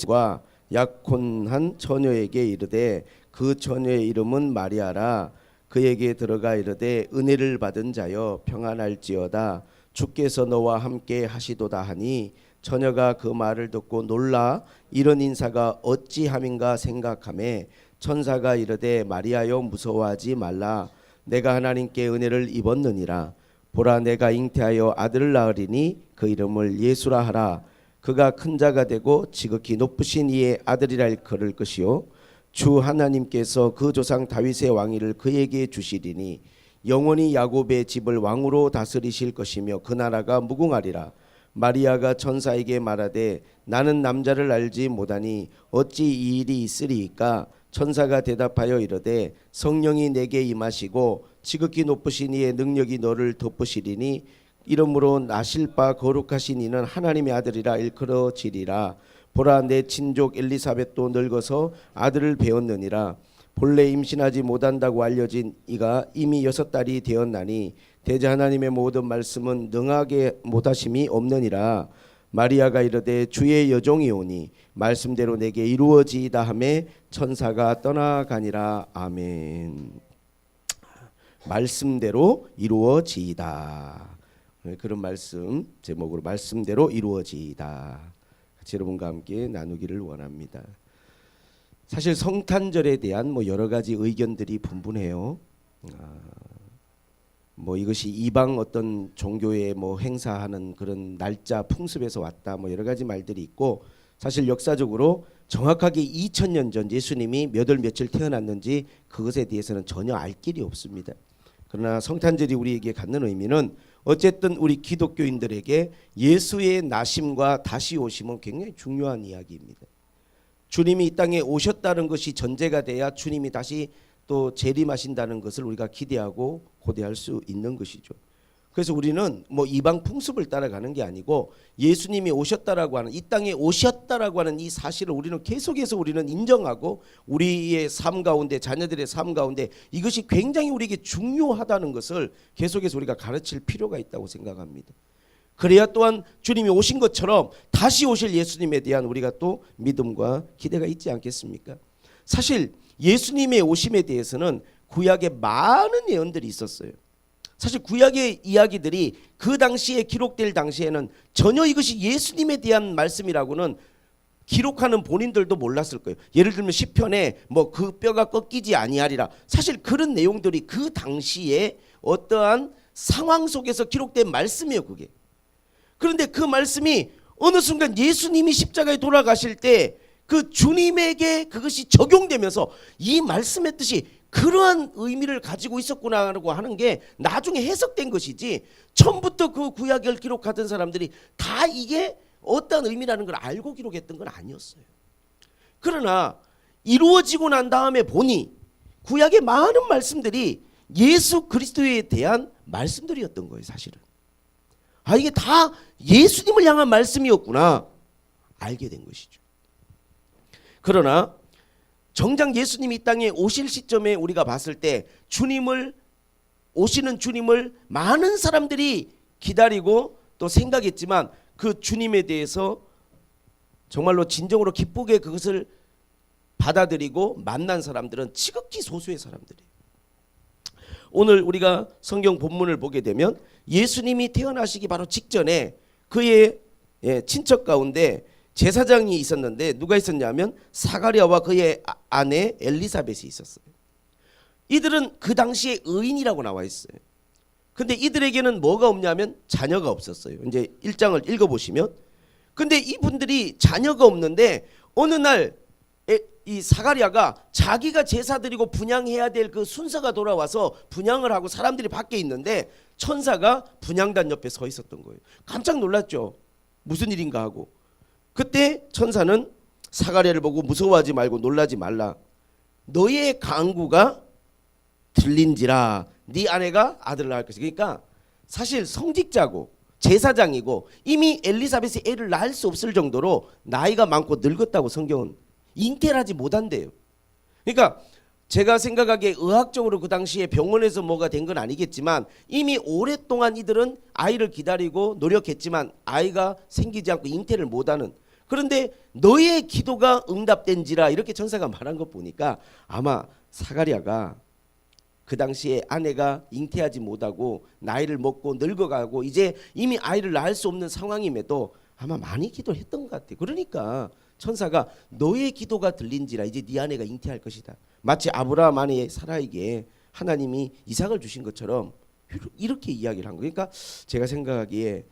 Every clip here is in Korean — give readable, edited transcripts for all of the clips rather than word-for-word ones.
과 약혼한 처녀에게 이르되 그 처녀의 이름은 마리아라. 그에게 들어가 이르되 은혜를 받은 자여 평안할지어다. 주께서 너와 함께 하시도다 하니 처녀가 그 말을 듣고 놀라 이런 인사가 어찌함인가 생각하매 천사가 이르되 마리아여 무서워하지 말라. 내가 하나님께 은혜를 입었느니라. 보라 내가 잉태하여 아들을 낳으리니 그 이름을 예수라 하라. 그가 큰 자가 되고 지극히 높으신 이의 아들이라 일컬을 것이요 주 하나님께서 그 조상 다윗의 왕위를 그에게 주시리니 영원히 야곱의 집을 왕으로 다스리실 것이며 그 나라가 무궁하리라. 마리아가 천사에게 말하되 나는 남자를 알지 못하니 어찌 이 일이 있으리이까. 천사가 대답하여 이르되 성령이 내게 임하시고 지극히 높으신 이의 능력이 너를 덮으시리니 이러므로 나실 바 거룩하신 이는 하나님의 아들이라 일컬어지리라. 보라 내 친족 엘리사벳도 늙어서 아들을 배웠느니라. 본래 임신하지 못한다고 알려진 이가 이미 6달이 되었나니 대저 하나님의 모든 말씀은 능하게 못하심이 없느니라. 마리아가 이르되 주의 여종이 오니 말씀대로 내게 이루어지이다 하매 천사가 떠나가니라. 아멘. 말씀대로 이루어지이다. 그런 말씀 제목으로 말씀대로 이루어지이다. 같이 여러분과 함께 나누기를 원합니다. 사실 성탄절에 대한 여러 가지 의견들이 분분해요. 이것이 이방 어떤 종교에 행사하는 그런 날짜 풍습에서 왔다 여러 가지 말들이 있고, 사실 역사적으로 정확하게 2000년 전 예수님이 몇 월 며칠 태어났는지 그것에 대해서는 전혀 알 길이 없습니다. 그러나 성탄절이 우리에게 갖는 의미는 어쨌든 우리 기독교인들에게 예수의 나심과 다시 오심은 굉장히 중요한 이야기입니다. 주님이 이 땅에 오셨다는 것이 전제가 돼야 주님이 다시 또 재림하신다는 것을 우리가 기대하고 고대할 수 있는 것이죠. 그래서 우리는 이방 풍습을 따라가는 게 아니고 예수님이 오셨다라고 하는, 이 땅에 오셨다라고 하는 이 사실을 우리는 계속해서 우리는 인정하고 우리의 삶 가운데, 자녀들의 삶 가운데 이것이 굉장히 우리에게 중요하다는 것을 계속해서 우리가 가르칠 필요가 있다고 생각합니다. 그래야 또한 주님이 오신 것처럼 다시 오실 예수님에 대한 우리가 또 믿음과 기대가 있지 않겠습니까? 사실 예수님의 오심에 대해서는 구약에 많은 예언들이 있었어요. 사실 구약의 이야기들이 그 당시에 기록될 당시에는 전혀 이것이 예수님에 대한 말씀이라고는 기록하는 본인들도 몰랐을 거예요. 예를 들면 시편에 그 뼈가 꺾이지 아니하리라. 사실 그런 내용들이 그 당시에 어떠한 상황 속에서 기록된 말씀이에요, 그게. 그런데 그 말씀이 어느 순간 예수님이 십자가에 돌아가실 때 그 주님에게 그것이 적용되면서 이 말씀의 뜻이 그러한 의미를 가지고 있었구나라고 하는 게 나중에 해석된 것이지, 처음부터 그 구약을 기록하던 사람들이 다 이게 어떤 의미라는 걸 알고 기록했던 건 아니었어요. 그러나 이루어지고 난 다음에 보니 구약의 많은 말씀들이 예수 그리스도에 대한 말씀들이었던 거예요. 사실은 이게 다 예수님을 향한 말씀이었구나 알게 된 것이죠. 그러나 정작 예수님이 이 땅에 오실 시점에 우리가 봤을 때 오시는 주님을 많은 사람들이 기다리고 또 생각했지만 그 주님에 대해서 정말로 진정으로 기쁘게 그것을 받아들이고 만난 사람들은 지극히 소수의 사람들이에요. 오늘 우리가 성경 본문을 보게 되면 예수님이 태어나시기 바로 직전에 그의 친척 가운데 제사장이 있었는데 누가 있었냐면 사가랴와 그의 아내 엘리사벳이 있었어요. 이들은 그 당시에 의인이라고 나와 있어요. 근데 이들에게는 뭐가 없냐면 자녀가 없었어요. 이제 1장을 읽어보시면, 근데 이분들이 자녀가 없는데 어느 날 이 사가랴가 자기가 제사 드리고 분향해야 될 그 순서가 돌아와서 분향을 하고 사람들이 밖에 있는데 천사가 분향단 옆에 서 있었던 거예요. 깜짝 놀랐죠. 무슨 일인가 하고. 그때 천사는 사가랴를 보고 무서워하지 말고 놀라지 말라. 너의 간구가 들린지라 네 아내가 아들을 낳을 것이다. 그러니까 사실 성직자고 제사장이고 이미 엘리사벳이 애를 낳을 수 없을 정도로 나이가 많고 늙었다고 성경은 잉태를 하지 못한대요. 그러니까 제가 생각하기에 의학적으로 그 당시에 병원에서 뭐가 된 건 아니겠지만 이미 오랫동안 이들은 아이를 기다리고 노력했지만 아이가 생기지 않고 잉태를 못하는 그런데 너의 기도가 응답된지라 이렇게 천사가 말한 것 보니까 아마 사가랴가 그 당시에 아내가 잉태하지 못하고 나이를 먹고 늙어가고 이제 이미 아이를 낳을 수 없는 상황임에도 아마 많이 기도를 했던 것 같아요. 그러니까 천사가 너의 기도가 들린지라 이제 네 아내가 잉태할 것이다. 마치 아브라함 아내 사라에게 하나님이 이삭을 주신 것처럼 이렇게 이야기를 한 거예요. 그러니까 제가 생각하기에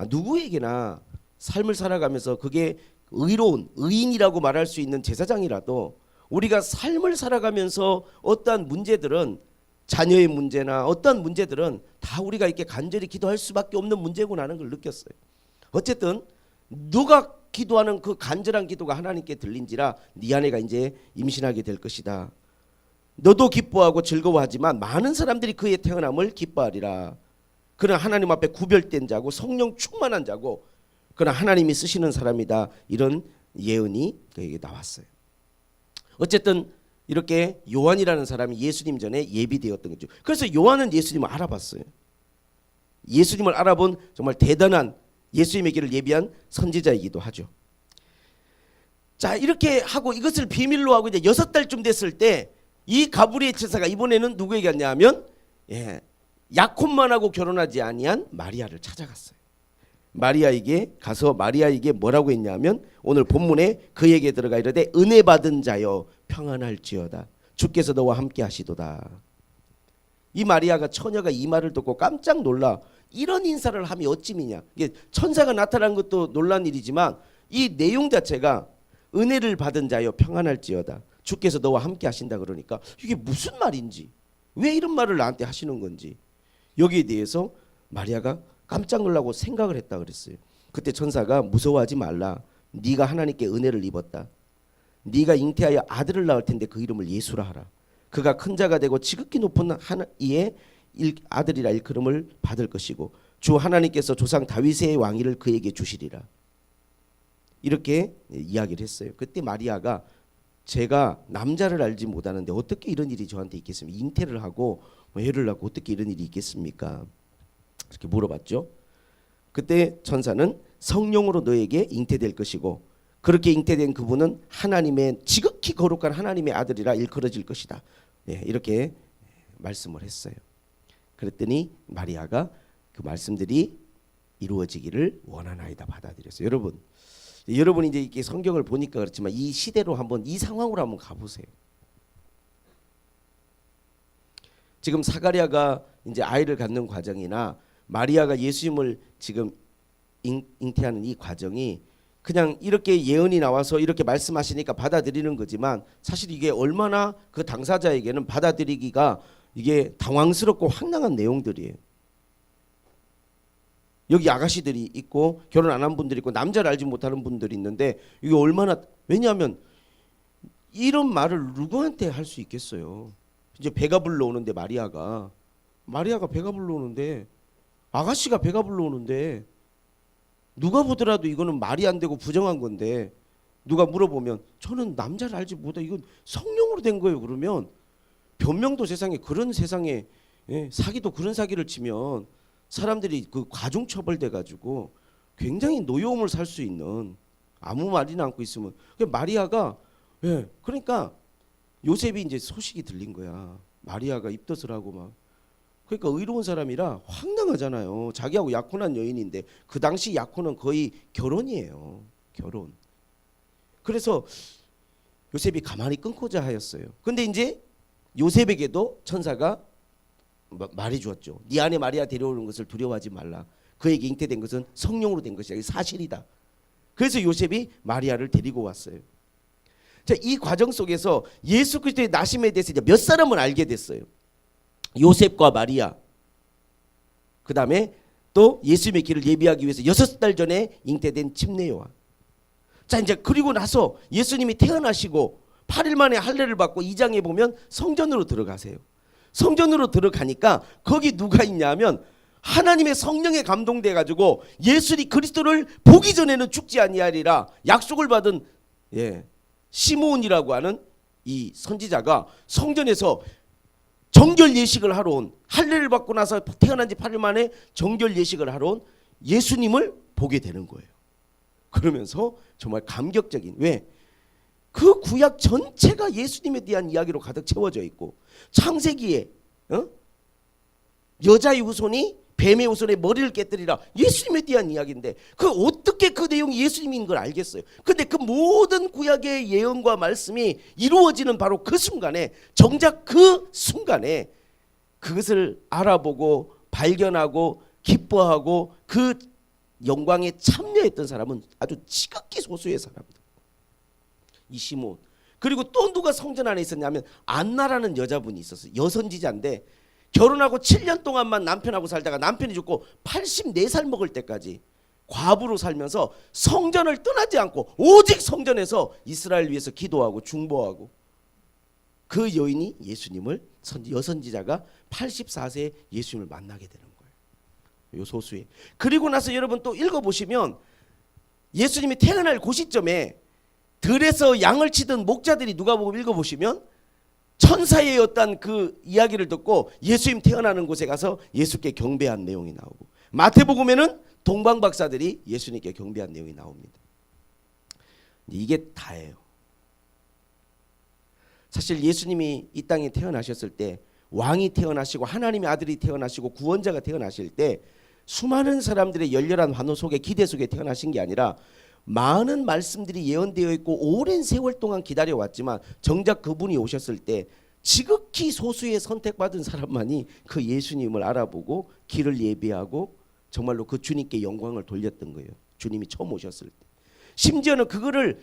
누구에게나 삶을 살아가면서 그게 의로운 의인이라고 말할 수 있는 제사장이라도 우리가 삶을 살아가면서 어떠한 문제들은 자녀의 문제나 어떤 문제들은 다 우리가 이렇게 간절히 기도할 수밖에 없는 문제구나 하는 걸 느꼈어요. 어쨌든 누가 기도하는 그 간절한 기도가 하나님께 들린지라 네 아내가 이제 임신하게 될 것이다. 너도 기뻐하고 즐거워하지만 많은 사람들이 그의 태어남을 기뻐하리라. 그는 하나님 앞에 구별된 자고 성령 충만한 자고 그러나 하나님이 쓰시는 사람이다. 이런 예언이 그에게 나왔어요. 어쨌든 이렇게 요한이라는 사람이 예수님 전에 예비되었던 거죠. 그래서 요한은 예수님을 알아봤어요. 예수님을 알아본 정말 대단한 예수님의 길을 예비한 선지자이기도 하죠. 자, 이렇게 하고 이것을 비밀로 하고 이제 6달쯤 됐을 때 이 가브리엘 천사가 이번에는 누구에게 갔냐면 야곱만하고 결혼하지 아니한 마리아를 찾아갔어요. 마리아에게 가서 마리아에게 뭐라고 했냐면 오늘 본문에 그에게 들어가 이르되 은혜 받은 자여 평안할지어다 주께서 너와 함께 하시도다. 이 마리아가 처녀가 이 말을 듣고 깜짝 놀라 이런 인사를 함이 어찌미냐. 이게 천사가 나타난 것도 놀란 일이지만 이 내용 자체가 은혜를 받은 자여 평안할지어다 주께서 너와 함께 하신다 그러니까 이게 무슨 말인지 왜 이런 말을 나한테 하시는 건지 여기에 대해서 마리아가 깜짝 놀라고 생각을 했다 그랬어요. 그때 천사가 무서워하지 말라. 네가 하나님께 은혜를 입었다. 네가 잉태하여 아들을 낳을 텐데 그 이름을 예수라 하라. 그가 큰 자가 되고 지극히 높은 이의 아들이라 일컬음을 받을 것이고 주 하나님께서 조상 다윗의 왕위를 그에게 주시리라. 이렇게 이야기를 했어요. 그때 마리아가 제가 남자를 알지 못하는데 어떻게 이런 일이 저한테 있겠습니까? 잉태를 하고 애를 낳고 어떻게 이런 일이 있겠습니까? 이렇게 물어봤죠. 그때 천사는 성령으로 너에게 잉태될 것이고 그렇게 잉태된 그분은 하나님의 지극히 거룩한 하나님의 아들이라 일컬어질 것이다. 이렇게 말씀을 했어요. 그랬더니 마리아가 그 말씀들이 이루어지기를 원하나이다 받아들였어요. 여러분이 이제 이렇게 성경을 보니까 그렇지만 이 시대로 한번 이 상황으로 한번 가보세요. 지금 사가랴가 이제 아이를 갖는 과정이나 마리아가 예수님을 지금 잉태하는 이 과정이 그냥 이렇게 예언이 나와서 이렇게 말씀하시니까 받아들이는 거지만 사실 이게 얼마나 그 당사자에게는 받아들이기가 이게 당황스럽고 황당한 내용들이에요. 여기 아가씨들이 있고 결혼 안 한 분들이 있고 남자를 알지 못하는 분들이 있는데 이게 얼마나 왜냐하면 이런 말을 누구한테 할 수 있겠어요. 이제 배가 불러오는데 마리아가 배가 불러오는데 아가씨가 배가 불러오는데 누가 보더라도 이거는 말이 안 되고 부정한 건데 누가 물어보면 저는 남자를 알지 못해 이건 성령으로 된 거예요. 그러면 변명도 세상에 그런 세상에 사기도 그런 사기를 치면 사람들이 그 가중처벌돼 가지고 굉장히 노여움을 살 수 있는 아무 말이나 않고 있으면 마리아가 그러니까 요셉이 이제 소식이 들린 거야. 마리아가 입덧을 하고 막 그러니까 의로운 사람이라 황당하잖아요. 자기하고 약혼한 여인인데 그 당시 약혼은 거의 결혼이에요. 결혼. 그래서 요셉이 가만히 끊고자 하였어요. 근데 이제 요셉에게도 천사가 말해 주었죠. 네 안에 마리아 데려오는 것을 두려워하지 말라. 그에게 잉태된 것은 성령으로 된 것이야. 사실이다. 그래서 요셉이 마리아를 데리고 왔어요. 자, 이 과정 속에서 예수 그리스도의 나심에 대해서 이제 몇 사람은 알게 됐어요. 요셉과 마리아, 그 다음에 또 예수님의 길을 예비하기 위해서 6달 전에 잉태된 침례 요한. 자, 이제 그리고 나서 예수님이 태어나시고 8일 만에 할례를 받고 2장에 보면 성전으로 들어가세요. 성전으로 들어가니까 거기 누가 있냐면 하나님의 성령에 감동돼 가지고 예수님 그리스도를 보기 전에는 죽지 아니하리라 약속을 받은 시므온이라고 하는 이 선지자가 성전에서 정결 예식을 하러 온 할례를 받고 나서 태어난 지 8일 만에 정결 예식을 하러 온 예수님을 보게 되는 거예요. 그러면서 정말 감격적인, 왜? 그 구약 전체가 예수님에 대한 이야기로 가득 채워져 있고, 창세기에 여자의 후손이 뱀의 후손의 머리를 깨뜨리라, 예수님에 대한 이야기인데 그 어떻게 그 내용이 예수님인 걸 알겠어요? 근데 그 모든 구약의 예언과 말씀이 이루어지는 바로 그 순간에, 정작 그 순간에 그것을 알아보고 발견하고 기뻐하고 그 영광에 참여했던 사람은 아주 지극히 소수의 사람들. 이 시몬. 그리고 또 누가 성전 안에 있었냐면 안나라는 여자분이 있었어요. 여선지자인데 결혼하고 7년 동안만 남편하고 살다가 남편이 죽고 84살 먹을 때까지 과부로 살면서 성전을 떠나지 않고 오직 성전에서 이스라엘 위해서 기도하고 중보하고, 그 여인이 예수님을, 여선지자가 84세에 예수님을 만나게 되는 거예요. 요 소수의. 그리고 나서 여러분 또 읽어보시면 예수님이 태어날 그 시점에 들에서 양을 치던 목자들이 누가복음 읽어보시면 천사의 어떤 그 이야기를 듣고 예수님 태어나는 곳에 가서 예수께 경배한 내용이 나오고, 마태복음에는 동방박사들이 예수님께 경배한 내용이 나옵니다. 이게 다예요. 사실 예수님이 이 땅에 태어나셨을 때, 왕이 태어나시고 하나님의 아들이 태어나시고 구원자가 태어나실 때 수많은 사람들의 열렬한 환호 속에, 기대 속에 태어나신 게 아니라 많은 말씀들이 예언되어 있고 오랜 세월 동안 기다려왔지만 정작 그분이 오셨을 때 지극히 소수의 선택받은 사람만이 그 예수님을 알아보고 길을 예비하고 정말로 그 주님께 영광을 돌렸던 거예요. 주님이 처음 오셨을 때. 심지어는 그거를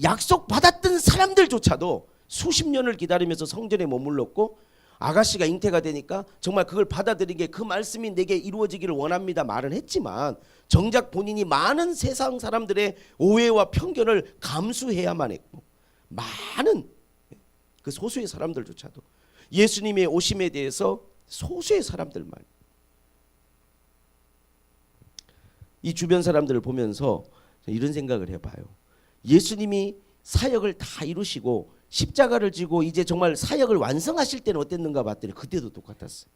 약속받았던 사람들조차도 수십 년을 기다리면서 성전에 머물렀고, 아가씨가 잉태가 되니까 정말 그걸 받아들이게, 그 말씀이 내게 이루어지기를 원합니다 말은 했지만 정작 본인이 많은 세상 사람들의 오해와 편견을 감수해야만 했고, 많은 그 소수의 사람들조차도 예수님의 오심에 대해서 소수의 사람들만, 이 주변 사람들을 보면서 이런 생각을 해봐요. 예수님이 사역을 다 이루시고 십자가를 지고 이제 정말 사역을 완성하실 때는 어땠는가 봤더니 그때도 똑같았어요.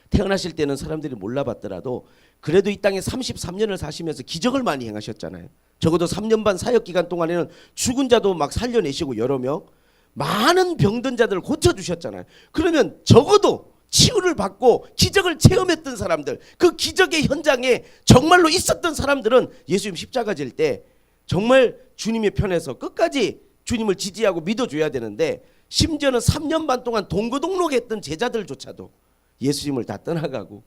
태어나실 때는 사람들이 몰라봤더라도 그래도 이 땅에 33년을 사시면서 기적을 많이 행하셨잖아요. 적어도 3년 반 사역 기간 동안에는 죽은 자도 막 살려내시고 여러 명, 많은 병든 자들을 고쳐주셨잖아요. 그러면 적어도 치유를 받고 기적을 체험했던 사람들, 그 기적의 현장에 정말로 있었던 사람들은 예수님 십자가 질 때 정말 주님의 편에서 끝까지 주님을 지지하고 믿어줘야 되는데, 심지어는 3년 반 동안 동거동록했던 제자들조차도 예수님을 다 떠나가고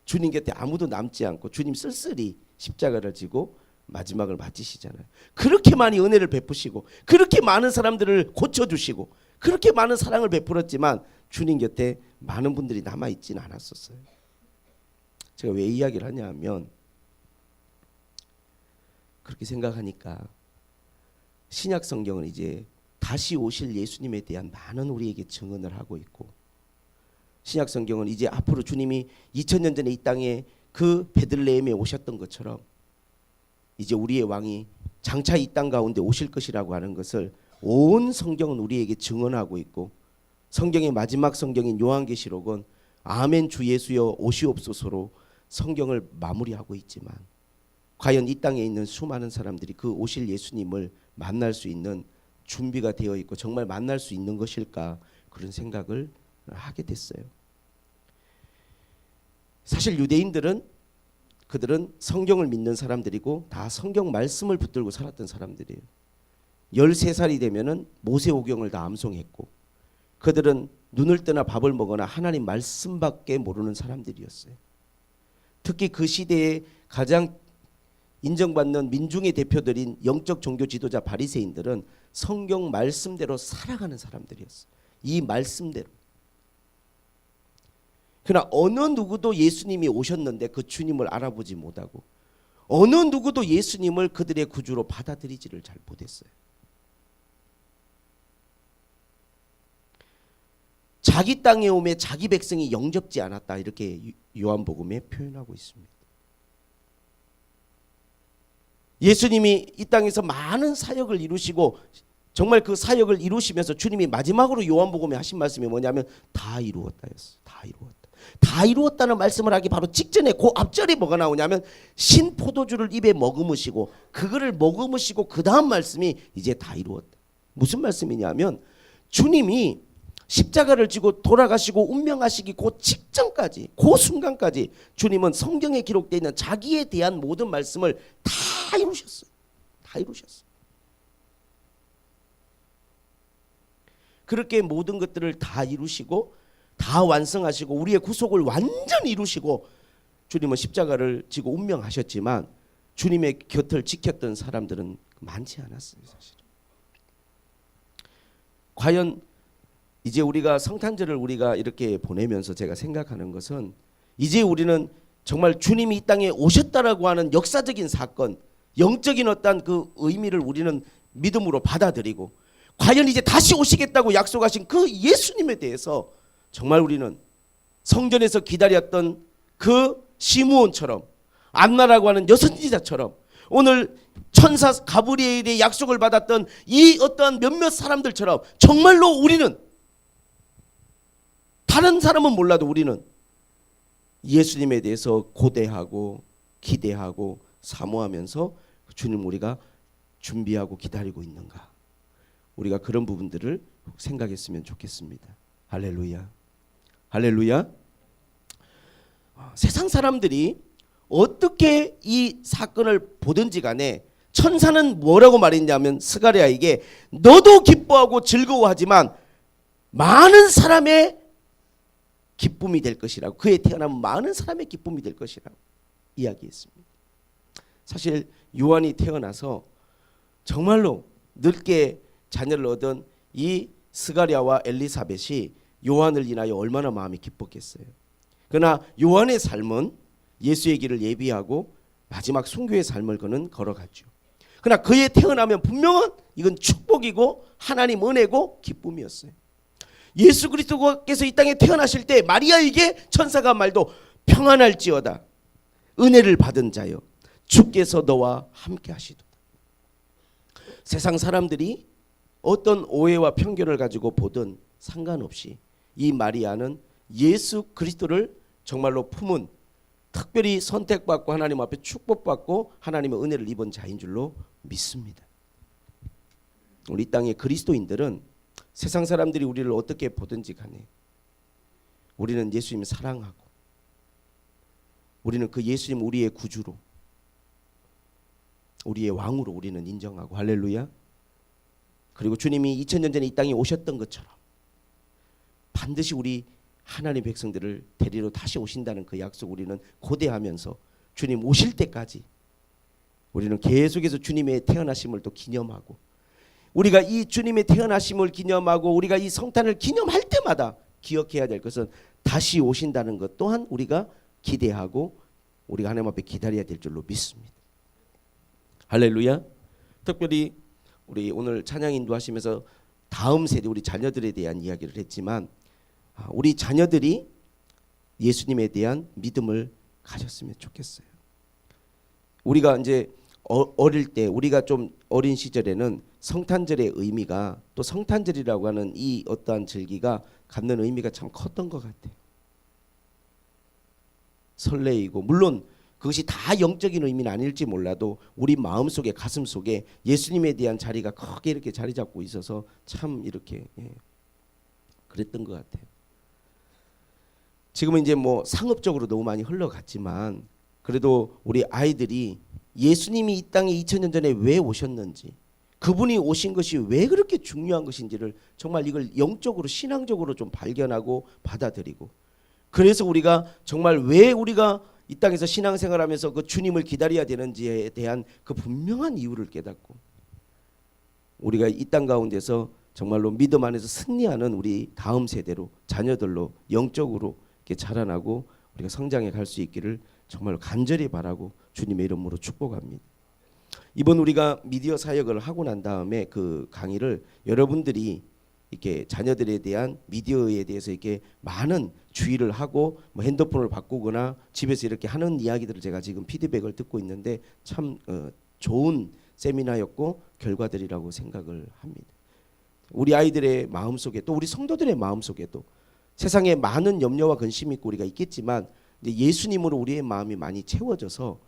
주님 곁에 아무도 남지 않고 주님 쓸쓸히 십자가를 지고 마지막을 맞으시잖아요. 그렇게 많이 은혜를 베푸시고 그렇게 많은 사람들을 고쳐주시고 그렇게 많은 사랑을 베풀었지만 주님 곁에 많은 분들이 남아있지는 않았었어요. 제가 왜 이야기를 하냐 하면, 그렇게 생각하니까 신약 성경은 이제 다시 오실 예수님에 대한 많은 우리에게 증언을 하고 있고, 신약 성경은 이제 앞으로 주님이 2000년 전에 이 땅에 그 베들레헴에 오셨던 것처럼 이제 우리의 왕이 장차 이 땅 가운데 오실 것이라고 하는 것을 온 성경은 우리에게 증언하고 있고, 성경의 마지막 성경인 요한계시록은 아멘 주 예수여 오시옵소서로 성경을 마무리하고 있지만, 과연 이 땅에 있는 수많은 사람들이 그 오실 예수님을 만날 수 있는 준비가 되어 있고 정말 만날 수 있는 것일까, 그런 생각을 하게 됐어요. 사실 유대인들은, 그들은 성경을 믿는 사람들이고 다 성경 말씀을 붙들고 살았던 사람들이에요. 13살이 되면은 모세오경을 다 암송했고, 그들은 눈을 뜨나 밥을 먹거나 하나님 말씀밖에 모르는 사람들이었어요. 특히 그 시대에 가장 인정받는 민중의 대표들인 영적 종교 지도자 바리새인들은 성경 말씀대로 살아가는 사람들이었어요. 이 말씀대로. 그러나 어느 누구도 예수님이 오셨는데 그 주님을 알아보지 못하고, 어느 누구도 예수님을 그들의 구주로 받아들이지를 잘 못했어요. 자기 땅에 오매 자기 백성이 영접지 않았다, 이렇게 요한복음에 표현하고 있습니다. 예수님이 이 땅에서 많은 사역을 이루시고 정말 그 사역을 이루시면서 주님이 마지막으로 요한복음에 하신 말씀이 뭐냐면 다 이루었다였어요. 다 이루었다. 다 이루었다는 말씀을 하기 바로 직전에 그 앞절에 뭐가 나오냐면 신 포도주를 입에 머금으시고 그거를 머금으시고 그 다음 말씀이 이제 다 이루었다. 무슨 말씀이냐면 주님이 십자가를 지고 돌아가시고 운명하시기 그 직전까지 그 순간까지 주님은 성경에 기록되어 있는 자기에 대한 모든 말씀을 다 이루셨어요. 다 이루셨어요. 그렇게 모든 것들을 다 이루시고 다 완성하시고 우리의 구속을 완전히 이루시고 주님은 십자가를 지고 운명하셨지만 주님의 곁을 지켰던 사람들은 많지 않았어요. 사실은. 과연 이제 우리가 성탄절을 우리가 이렇게 보내면서 제가 생각하는 것은 이제 우리는 정말 주님이 이 땅에 오셨다라고 하는 역사적인 사건, 영적인 어떤 그 의미를 우리는 믿음으로 받아들이고 과연 이제 다시 오시겠다고 약속하신 그 예수님에 대해서 정말 우리는 성전에서 기다렸던 그 시므온처럼 안나라고 하는 여선지자처럼 오늘 천사 가브리엘의 약속을 받았던 이 어떤 몇몇 사람들처럼 정말로 우리는 다른 사람은 몰라도 우리는 예수님에 대해서 고대하고 기대하고 사모하면서 주님 우리가 준비하고 기다리고 있는가, 우리가 그런 부분들을 생각했으면 좋겠습니다. 할렐루야. 할렐루야. 세상 사람들이 어떻게 이 사건을 보든지 간에 천사는 뭐라고 말했냐면 스가랴에게 너도 기뻐하고 즐거워하지만 많은 사람의 기쁨이 될 것이라고, 그의 태어나면 많은 사람의 기쁨이 될 것이라고 이야기했습니다. 사실 요한이 태어나서 정말로 늙게 자녀를 얻은 이 스가랴와 엘리사벳이 요한을 인하여 얼마나 마음이 기뻤겠어요. 그러나 요한의 삶은 예수의 길을 예비하고 마지막 순교의 삶을 그는 걸어갔죠. 그러나 그의 태어나면 분명한 이건 축복이고 하나님 은혜고 기쁨이었어요. 예수 그리스도께서 이 땅에 태어나실 때 마리아에게 천사가 말도 평안할지어다 은혜를 받은 자여 주께서 너와 함께 하시도다. 세상 사람들이 어떤 오해와 편견을 가지고 보든 상관없이 이 마리아는 예수 그리스도를 정말로 품은 특별히 선택받고 하나님 앞에 축복받고 하나님의 은혜를 입은 자인 줄로 믿습니다. 우리 땅의 그리스도인들은 세상 사람들이 우리를 어떻게 보든지 간에 우리는 예수님을 사랑하고 우리는 그 예수님 우리의 구주로 우리의 왕으로 우리는 인정하고 할렐루야. 그리고 주님이 2000년 전에 이 땅에 오셨던 것처럼 반드시 우리 하나님의 백성들을 데리러 다시 오신다는 그 약속 우리는 고대하면서 주님 오실 때까지 우리는 계속해서 주님의 태어나심을 또 기념하고 우리가 이 주님의 태어나심을 기념하고 우리가 이 성탄을 기념할 때마다 기억해야 될 것은 다시 오신다는 것 또한 우리가 기대하고 우리가 하나님 앞에 기다려야 될 줄로 믿습니다. 할렐루야. 특별히 우리 오늘 찬양 인도하시면서 다음 세대 우리 자녀들에 대한 이야기를 했지만 우리 자녀들이 예수님에 대한 믿음을 가졌으면 좋겠어요. 우리가 이제 어릴 때 우리가 좀 어린 시절에는 성탄절의 의미가 또 성탄절이라고 하는 이 어떠한 절기가 갖는 의미가 참 컸던 것 같아요. 설레이고 물론 그것이 다 영적인 의미는 아닐지 몰라도 우리 마음속에 가슴속에 예수님에 대한 자리가 크게 이렇게 자리 잡고 있어서 참 이렇게 그랬던 것 같아요. 지금은 이제 뭐 상업적으로 너무 많이 흘러갔지만 그래도 우리 아이들이 예수님이 이 땅에 2000년 전에 왜 오셨는지 그분이 오신 것이 왜 그렇게 중요한 것인지를 정말 이걸 영적으로 신앙적으로 좀 발견하고 받아들이고 그래서 우리가 정말 왜 우리가 이 땅에서 신앙생활하면서 그 주님을 기다려야 되는지에 대한 그 분명한 이유를 깨닫고 우리가 이 땅 가운데서 정말로 믿음 안에서 승리하는 우리 다음 세대로 자녀들로 영적으로 이렇게 자라나고 우리가 성장해 갈 수 있기를 정말 간절히 바라고 주님의 이름으로 축복합니다. 이번 우리가 미디어 사역을 하고 난 다음에 그 강의를 여러분들이 이렇게 자녀들에 대한 미디어에 대해서 이렇게 많은 주의를 하고 뭐 핸드폰을 바꾸거나 집에서 이렇게 하는 이야기들을 제가 지금 피드백을 듣고 있는데 참 좋은 세미나였고 결과들이라고 생각을 합니다. 우리 아이들의 마음속에 또 우리 성도들의 마음속에도 세상에 많은 염려와 근심이 있고 우리가 있겠지만 이제 예수님으로 우리의 마음이 많이 채워져서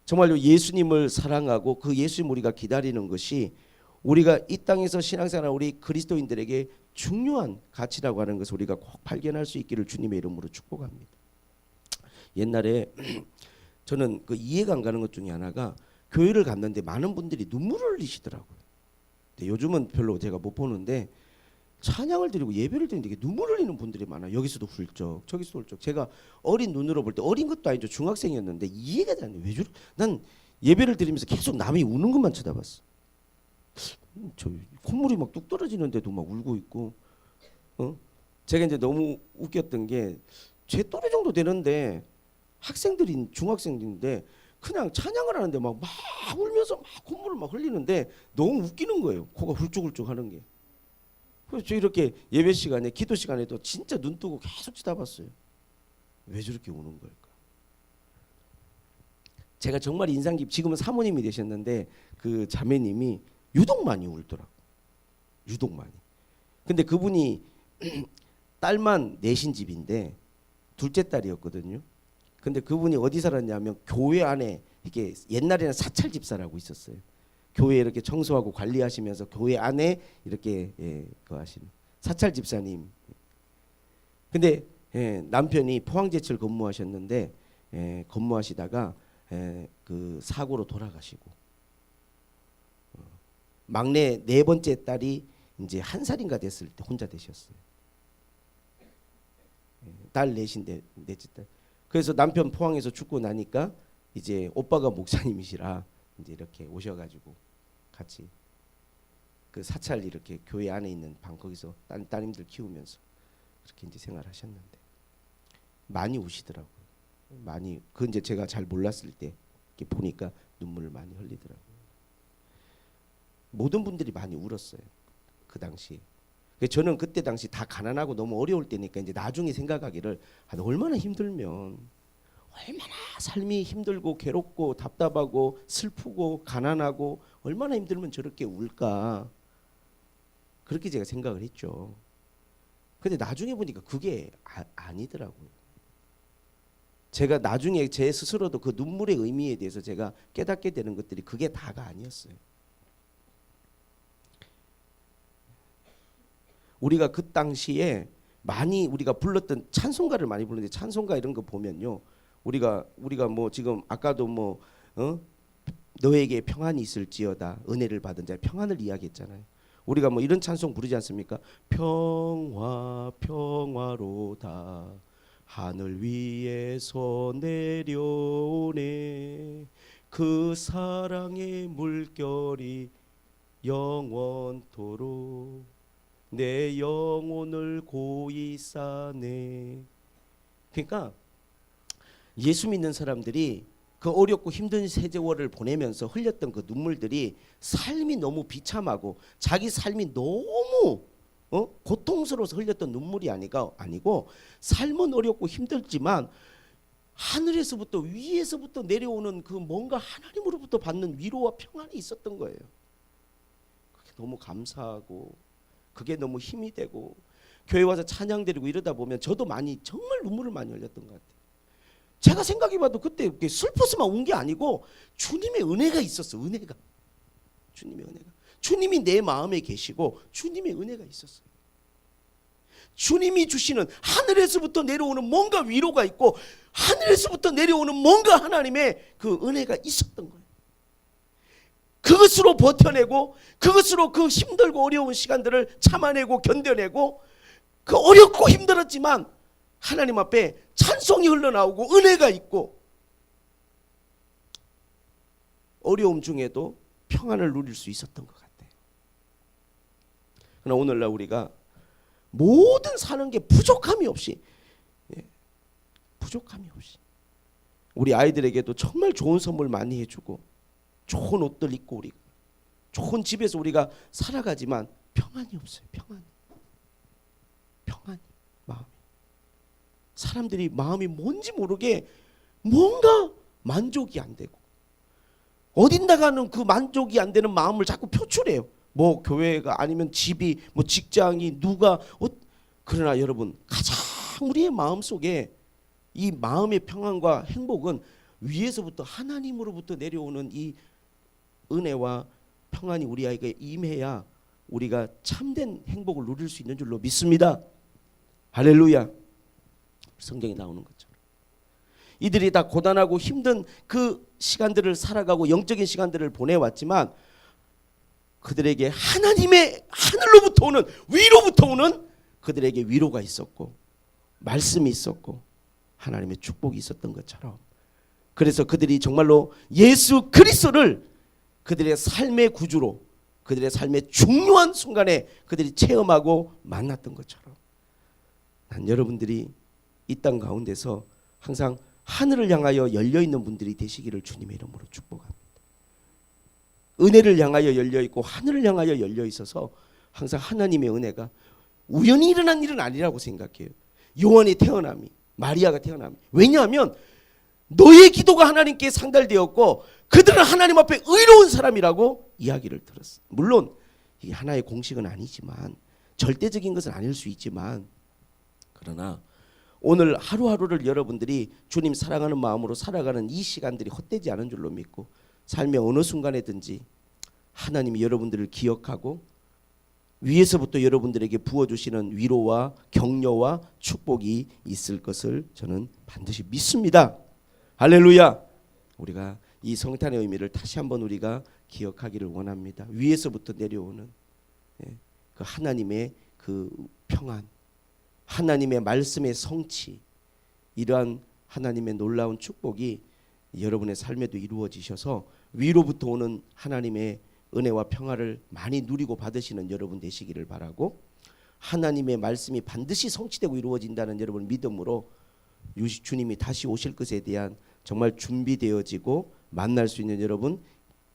정말로 예수님을 사랑하고 그 예수님 우리가 기다리는 것이 우리가 이 땅에서 신앙생활 우리 그리스도인들에게 중요한 가치라고 하는 것을 우리가 꼭 발견할 수 있기를 주님의 이름으로 축복합니다. 옛날에 저는 그 이해가 안 가는 것 중에 하나가 교회를 갔는데 많은 분들이 눈물을 흘리시더라고요. 근데 요즘은 별로 제가 못 보는데 찬양을 드리고 예배를 드리는데 눈물 흘리는 분들이 많아요. 여기서도 훌쩍 저기서도 훌쩍. 제가 어린 눈으로 볼 때 어린 것도 아니죠. 중학생이었는데 이해가 안 돼. 왜 저래? 난 예배를 드리면서 계속 남이 우는 것만 쳐다봤어. 저 콧물이 막 뚝 떨어지는데도 막 울고 있고. 제가 이제 너무 웃겼던 게 제 또래 정도 되는데 학생들인 중학생들인데 그냥 찬양을 하는데 막 울면서 막 콧물을 막 흘리는데 너무 웃기는 거예요. 코가 훌쩍훌쩍 하는 게. 그래서 저 이렇게 예배 시간에 기도 시간에도 진짜 눈 뜨고 계속 쳐다봤어요. 왜 저렇게 우는 걸까? 제가 정말 인상 깊. 지금은 사모님이 되셨는데 그 자매님이 유독 많이 울더라고. 유독 많이. 근데 그분이 딸만 넷인 집인데 둘째 딸이었거든요. 근데 그분이 어디 살았냐면 교회 안에 이게 옛날에는 사찰 집사라고 있었어요. 교회 이렇게 청소하고 관리하시면서 교회 안에 이렇게 그거 하시는 사찰 집사님. 근데 남편이 포항제철 근무하셨는데 근무하시다가 그 사고로 돌아가시고 막내 네 번째 딸이 이제 1살인가 됐을 때 혼자 되셨어요. 딸 넷인데 넷째 딸. 그래서 남편 포항에서 죽고 나니까 이제 오빠가 목사님이시라 이제 이렇게 오셔가지고 같이 그 사찰 이렇게 교회 안에 있는 방 거기서 따님들 키우면서 그렇게 이제 생활하셨는데 많이 우시더라고요. 많이 그 이제 제가 잘 몰랐을 때 이렇게 보니까 눈물을 많이 흘리더라고요. 모든 분들이 많이 울었어요. 그 당시. 저는 그때 당시 다 가난하고 너무 어려울 때니까 이제 나중에 생각하기를 얼마나 힘들면 얼마나 삶이 힘들고 괴롭고 답답하고 슬프고 가난하고 얼마나 힘들면 저렇게 울까. 그렇게 제가 생각을 했죠. 근데 나중에 보니까 그게 아니더라고요. 제가 나중에 제 스스로도 그 눈물의 의미에 대해서 제가 깨닫게 되는 것들이 그게 다가 아니었어요. 우리가 그 당시에 많이 우리가 불렀던 찬송가를 많이 부르는데 찬송가 이런 거 보면요. 우리가 뭐 지금 아까도 뭐 너에게 평안이 있을지어다 은혜를 받은 자 평안을 이야기했잖아요. 우리가 뭐 이런 찬송 부르지 않습니까? 평화 평화로다 하늘 위에서 내려오네 그 사랑의 물결이 영원토록 내 영혼을 고이 싸네. 그러니까 예수 믿는 사람들이 그 어렵고 힘든 세월을 보내면서 흘렸던 그 눈물들이 삶이 너무 비참하고 자기 삶이 너무 고통스러워서 흘렸던 눈물이 아니고 삶은 어렵고 힘들지만 하늘에서부터 위에서부터 내려오는 그 뭔가 하나님으로부터 받는 위로와 평안이 있었던 거예요. 그게 너무 감사하고 그게 너무 힘이 되고 교회 와서 찬양 드리고 이러다 보면 저도 많이 정말 눈물을 많이 흘렸던 것 같아요. 제가 생각해봐도 그때 슬퍼서만 운 게 아니고 주님의 은혜가 있었어. 은혜가 주님의 은혜가 주님이 내 마음에 계시고 주님의 은혜가 있었어요. 주님이 주시는 하늘에서부터 내려오는 뭔가 위로가 있고 하늘에서부터 내려오는 뭔가 하나님의 그 은혜가 있었던 거예요. 그것으로 버텨내고 그것으로 그 힘들고 어려운 시간들을 참아내고 견뎌내고 그 어렵고 힘들었지만 하나님 앞에 찬송이 흘러나오고 은혜가 있고 어려움 중에도 평안을 누릴 수 있었던 것 같아요. 그러나 오늘날 우리가 모든 사는 게 부족함이 없이 우리 아이들에게도 정말 좋은 선물 많이 해주고 좋은 옷들 입고 우리가 좋은 집에서 우리가 살아가지만 평안이 없어요. 평안이 마음이 사람들이 마음이 뭔지 모르게 뭔가 만족이 안 되고 어딘가가는 그 만족이 안 되는 마음을 자꾸 표출해요. 뭐 교회가 아니면 집이 뭐 직장이 누가 그러나 여러분 가장 우리의 마음 속에 이 마음의 평안과 행복은 위에서부터 하나님으로부터 내려오는 이 은혜와 평안이 우리에게 임해야 우리가 참된 행복을 누릴 수 있는 줄로 믿습니다. 할렐루야. 성경에 나오는 것처럼 이들이 다 고단하고 힘든 그 시간들을 살아가고 영적인 시간들을 보내왔지만 그들에게 하나님의 하늘로부터 오는 위로부터 오는 그들에게 위로가 있었고 말씀이 있었고 하나님의 축복이 있었던 것처럼 그래서 그들이 정말로 예수 그리스도를 그들의 삶의 구주로 그들의 삶의 중요한 순간에 그들이 체험하고 만났던 것처럼 난 여러분들이 이 땅 가운데서 항상 하늘을 향하여 열려있는 분들이 되시기를 주님의 이름으로 축복합니다. 은혜를 향하여 열려있고 하늘을 향하여 열려있어서 항상 하나님의 은혜가 우연히 일어난 일은 아니라고 생각해요. 요한이 태어남이 마리아가 태어남이 왜냐하면 너의 기도가 하나님께 상달되었고 그들은 하나님 앞에 의로운 사람이라고 이야기를 들었어요. 물론 이게 하나의 공식은 아니지만 절대적인 것은 아닐 수 있지만 그러나 오늘 하루하루를 여러분들이 주님 사랑하는 마음으로 살아가는 이 시간들이 헛되지 않은 줄로 믿고 삶의 어느 순간에든지 하나님이 여러분들을 기억하고 위에서부터 여러분들에게 부어주시는 위로와 격려와 축복이 있을 것을 저는 반드시 믿습니다. 할렐루야. 우리가 이 성탄의 의미를 다시 한번 우리가 기억하기를 원합니다. 위에서부터 내려오는 그 하나님의 그 평안, 하나님의 말씀의 성취, 이러한 하나님의 놀라운 축복이 여러분의 삶에도 이루어지셔서 위로부터 오는 하나님의 은혜와 평화를 많이 누리고 받으시는 여러분 되시기를 바라고 하나님의 말씀이 반드시 성취되고 이루어진다는 여러분 믿음으로 주님이 다시 오실 것에 대한 정말 준비되어지고 만날 수 있는 여러분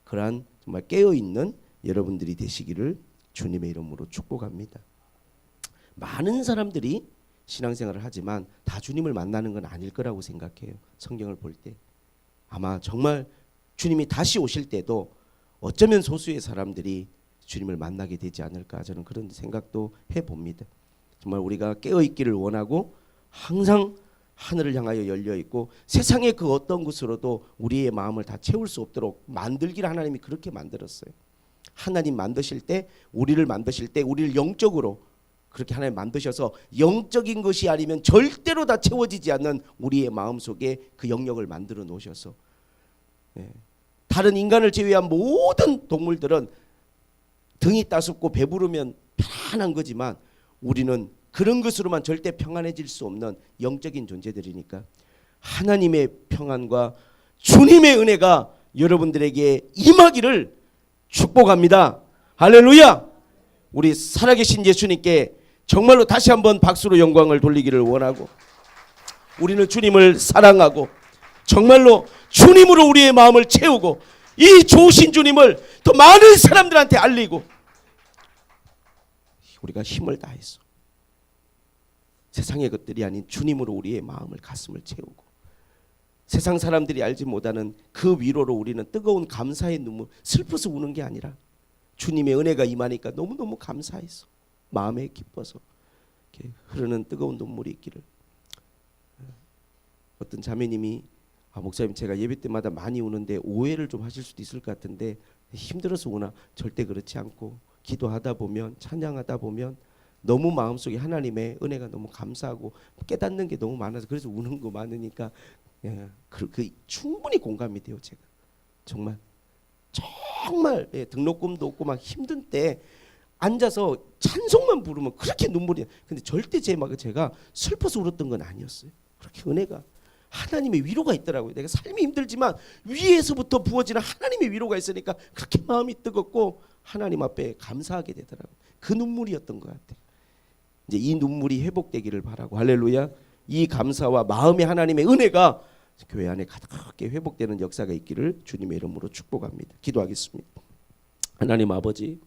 그러한 정말 깨어있는 여러분들이 되시기를 주님의 이름으로 축복합니다. 많은 사람들이 신앙생활을 하지만 다 주님을 만나는 건 아닐 거라고 생각해요. 성경을 볼 때 아마 정말 주님이 다시 오실 때도 어쩌면 소수의 사람들이 주님을 만나게 되지 않을까 저는 그런 생각도 해봅니다. 정말 우리가 깨어있기를 원하고 항상 하늘을 향하여 열려있고 세상의 그 어떤 것으로도 우리의 마음을 다 채울 수 없도록 만들기를 하나님이 그렇게 만들었어요. 하나님 만드실 때 우리를 영적으로 그렇게 하나님 만드셔서 영적인 것이 아니면 절대로 다 채워지지 않는 우리의 마음속에 그 영역을 만들어 놓으셔서 다른 인간을 제외한 모든 동물들은 등이 따숩고 배부르면 편안한 거지만 우리는 그런 것으로만 절대 평안해질 수 없는 영적인 존재들이니까 하나님의 평안과 주님의 은혜가 여러분들에게 임하기를 축복합니다. 할렐루야. 우리 살아계신 예수님께 정말로 다시 한번 박수로 영광을 돌리기를 원하고 우리는 주님을 사랑하고 정말로 주님으로 우리의 마음을 채우고 이 좋으신 주님을 더 많은 사람들한테 알리고 우리가 힘을 다해서 세상의 것들이 아닌 주님으로 우리의 마음을 가슴을 채우고 세상 사람들이 알지 못하는 그 위로로 우리는 뜨거운 감사의 눈물 슬퍼서 우는 게 아니라 주님의 은혜가 임하니까 너무너무 감사해서 마음에 기뻐서 이렇게 흐르는 뜨거운 눈물이 있기를 어떤 자매님이 목사님 제가 예배 때마다 많이 우는데 오해를 좀 하실 수도 있을 것 같은데 힘들어서 우나 절대 그렇지 않고 기도하다 보면 찬양하다 보면 너무 마음속에 하나님의 은혜가 너무 감사하고 깨닫는 게 너무 많아서 그래서 우는 거 많으니까 그 충분히 공감이 돼요. 제가 정말 등록금도 없고 막 힘든 때 앉아서 찬송만 부르면 그렇게 눈물이 근데 절대 제가 슬퍼서 울었던 건 아니었어요. 그렇게 은혜가 하나님의 위로가 있더라고요. 내가 삶이 힘들지만 위에서부터 부어지는 하나님의 위로가 있으니까 그렇게 마음이 뜨겁고 하나님 앞에 감사하게 되더라고요. 그 눈물이었던 것 같아요. 이제 이 눈물이 회복되기를 바라고 할렐루야. 이 감사와 마음의 하나님의 은혜가 교회 안에 가득하게 회복되는 역사가 있기를 주님의 이름으로 축복합니다. 기도하겠습니다. 하나님 아버지